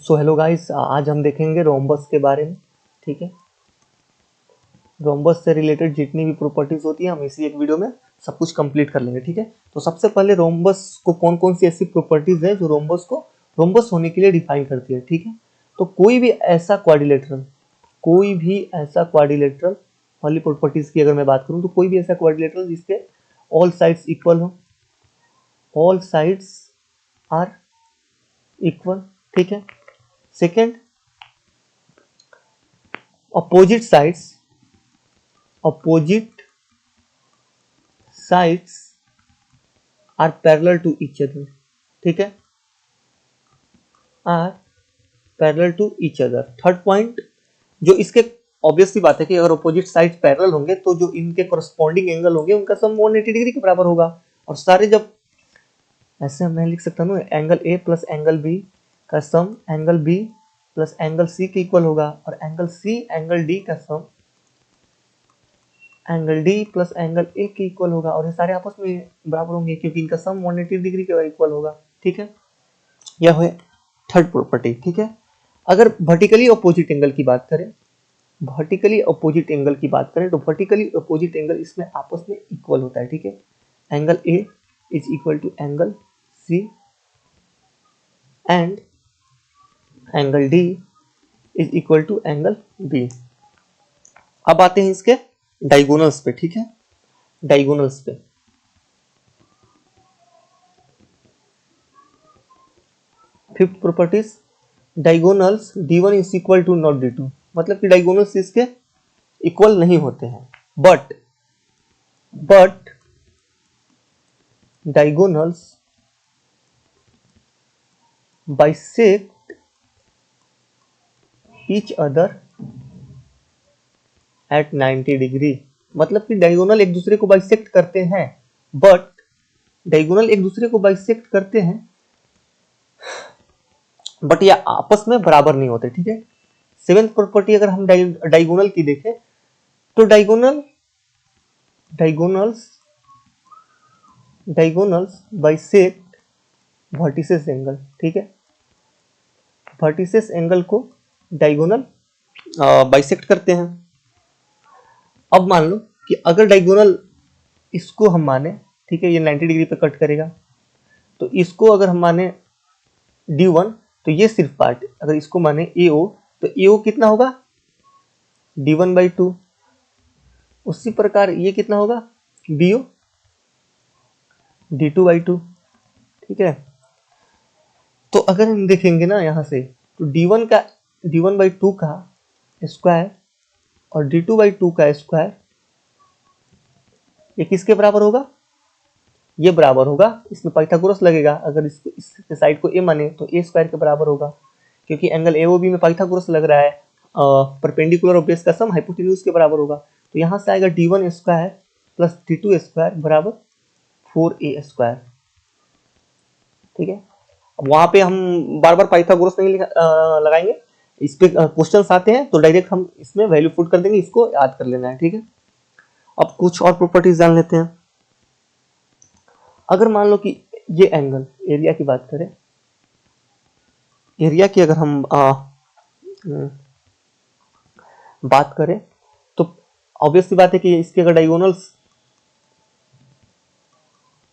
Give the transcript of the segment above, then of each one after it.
So hello guys, आज हम देखेंगे रोम्बस के बारे में। ठीक है, रोम्बस से रिलेटेड जितनी भी प्रॉपर्टीज होती है हम इसी एक वीडियो में सब कुछ कंप्लीट कर लेंगे। ठीक है, तो सबसे पहले रोम्बस को कौन कौन सी ऐसी प्रॉपर्टीज है जो रोम्बस को रोम्बस होने के लिए डिफाइन करती है। ठीक है, तो कोई भी ऐसा क्वाड्रिलेटरल वाली प्रॉपर्टीज की अगर मैं बात करूं तो कोई भी ऐसा क्वाड्रिलेटरल जिसके ऑल साइड्स इक्वल हो, ऑल साइड्स आर इक्वल। ठीक है, second, opposite sides are parallel to each other। ठीक है, are parallel to each other. Third point, जो इसके ऑब्वियस सी बात है कि अगर अपोजिट साइड पैरेलल होंगे तो जो इनके करस्पॉन्डिंग एंगल होंगे उनका सम 180 डिग्री के बराबर होगा। और सारे जब ऐसे मैं लिख सकता हूँ, angle A plus angle B का sum angle B plus angle C के इक्वल होगा, और एंगल सी एंगल डी का sum angle D plus angle A के इक्वल होगा। और ये सारे आपस में बराबर होंगे क्योंकि इनका सम 180 डिग्री के इक्वल होगा। ठीक है, यह है थर्ड प्रॉपर्टी। ठीक है, अगर वर्टिकली अपोजिट एंगल की बात करें, तो वर्टिकली अपोजिट एंगल इसमें आपस में इक्वल होता है। ठीक है, angle A is equal to angle C and angle D is equal to angle B. अब आते हैं इसके डायगोनल्स पे। ठीक है, डायगोनल्स पे fifth properties, diagonals d1 is equal to not d2। मतलब कि डायगोनल्स इसके इक्वल नहीं होते हैं, but diagonals bisect each other at 90 degree. मतलब कि डायगोनल एक दूसरे को बाइसेक्ट करते हैं, बट ये आपस में बराबर नहीं होते। ठीक है, सेवेंथ प्रॉपर्टी, अगर हम डायगोनल की देखें तो डायगोनल्स बाइसेक्ट वर्टिसेस एंगल। ठीक है, वर्टिसेस एंगल को डायगोनल बाइसेक्ट करते हैं। अब मान लो कि अगर डायगोनल इसको हम माने, ठीक है, ये 90 डिग्री पे कट करेगा, तो इसको अगर हम माने d1 तो ये सिर्फ पार्ट, अगर इसको माने AO तो AO कितना होगा d1/2। उसी प्रकार ये कितना होगा BO d2/2। ठीक है, तो अगर हम देखेंगे ना यहाँ से, तो d1/2 का स्क्वायर और d2/2 का स्क्वायर ये किसके बराबर होगा, ये बराबर होगा, इसमें पाइथागोरस लगेगा। अगर इसको इस साइड को a माने तो a स्क्वायर के बराबर होगा, क्योंकि एंगल AOB में पाइथागोरस लग रहा है। परपेंडिकुलर और बेस का सम हाइपोटेन्यूज के बराबर होगा। तो यहाँ से आएगा d1 square plus d2 square बराबर 4a स्क्वायर। ठीक है, अब वहां पे हम बार बार पाइथागोरस नहीं लगाएंगे, इस पे क्वेश्चंस आते हैं तो डायरेक्ट हम इसमें वैल्यू पुट कर देंगे, इसको याद कर लेना है। ठीक है, अब कुछ और प्रॉपर्टीज जान लेते हैं। अगर मान लो कि ये एंगल, एरिया की बात करें, एरिया की अगर हम बात करें तो ऑब्वियस सी बात है कि इसके अगर डायगोनल्स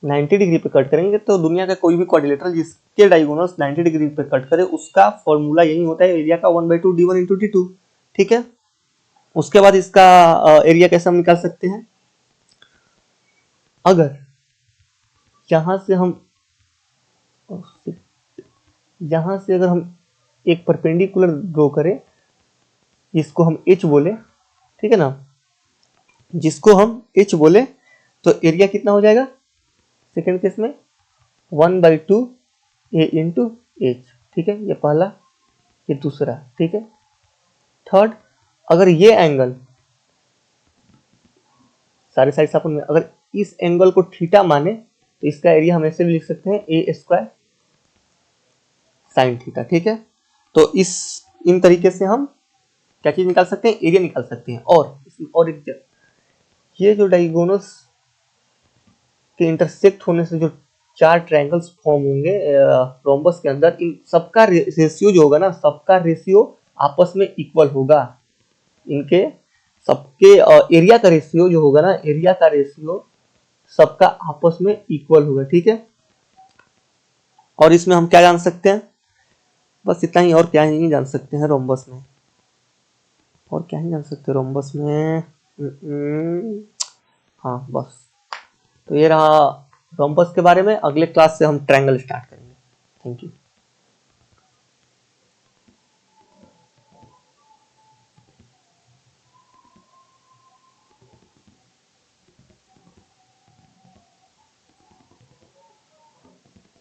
90 डिग्री पे कट करेंगे तो दुनिया का कोई भी क्वाड्रिलेटरल जिसके डायगोनल्स 90 डिग्री पे कट करे उसका फॉर्मूला यही होता है, एरिया का 1/2 d1 इंटू d2। ठीक है, उसके बाद इसका एरिया कैसे हम निकाल सकते हैं, अगर यहां से अगर हम एक परपेंडिकुलर ड्रॉ करें, जिसको हम h बोले, ठीक है ना, जिसको हम h बोले, तो एरिया कितना हो जाएगा सेकेंड केस में 1/2 a इंटू एच। ठीक है, ये पहला, ये दूसरा। ठीक है, थर्ड, अगर ये एंगल सारे साइड अपन में अगर इस एंगल को थीटा माने तो इसका एरिया हम ऐसे भी लिख सकते हैं a स्क्वायर साइन थीटा। ठीक है, तो इन तरीके से हम क्या चीज निकाल सकते हैं, एरिया निकाल सकते हैं। और ये जो डायगोनल्स के इंटरसेक्ट होने से जो 4 ट्रायंगल्स फॉर्म होंगे रोम्बस के अंदर। इन सबका रेशियो जो होगा ना, सबका रेशियो आपस में इक्वल होगा। इनके सबके एरिया का रेशियो जो होगा ना, एरिया का रेशियो सबका आपस में इक्वल होगा, ठीक है। और इसमें हम क्या जान सकते हैं, बस इतना ही, और क्या नहीं जान सकते हैं रोम्बस में, और क्या नहीं जान सकते रोम्बस में। हाँ बस, तो ये रहा रोम्बस के बारे में। अगले क्लास से हम ट्रायंगल स्टार्ट करेंगे। Thank you.